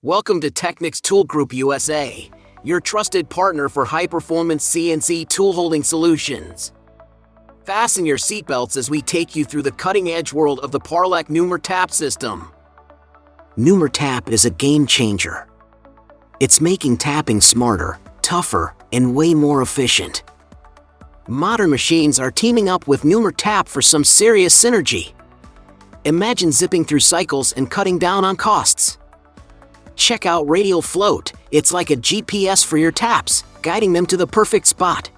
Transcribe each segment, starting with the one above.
Welcome to Techniks Tool Group USA, your trusted partner for high-performance CNC tool-holding solutions. Fasten your seatbelts as we take you through the cutting-edge world of the Parlec NumerTap System. NumerTap is a game-changer. It's making tapping smarter, tougher, and way more efficient. Modern machines are teaming up with NumerTap for some serious synergy. Imagine zipping through cycles and cutting down on costs. Check out Radial Float. It's like a GPS for your taps, guiding them to the perfect spot.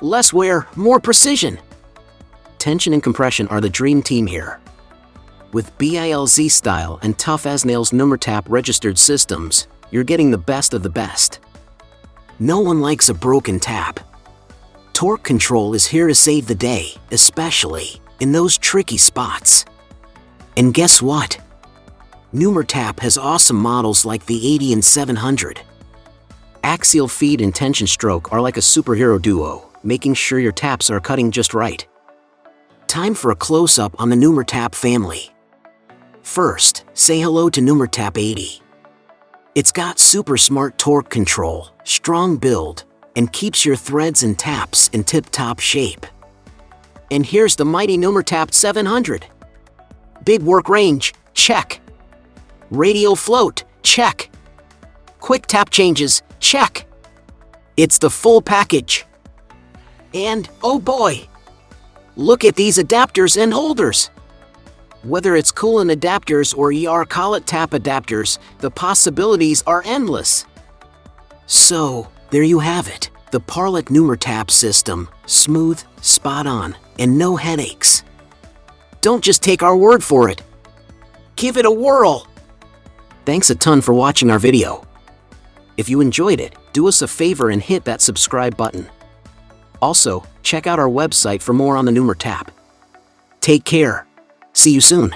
Less wear, more precision. Tension and compression are the dream team here. With BILZ-style and tough as nails NumerTap registered systems, you're getting the best of the best. No one likes a broken tap. Torque control is here to save the day, especially in those tricky spots. And guess what? NumerTap has awesome models like the 80 and 700. Axial feed and tension stroke are like a superhero duo, making sure your taps are cutting just right. Time for a close-up on the NumerTap family. First, say hello to NumerTap 80. It's got super smart torque control, strong build, and keeps your threads and taps in tip-top shape. And here's the mighty NumerTap 700. Big work range, check. Radial float, check. Quick tap changes, check. It's the full package. And, oh boy! Look at these adapters and holders! Whether it's coolant adapters or collet tap adapters, the possibilities are endless. So, there you have it, the Parlec NumerTap System, smooth, spot on, and no headaches. Don't just take our word for it. Give it a whirl! Thanks a ton for watching our video. If you enjoyed it, do us a favor and hit that subscribe button. Also, check out our website for more on the NumerTap. Take care. See you soon.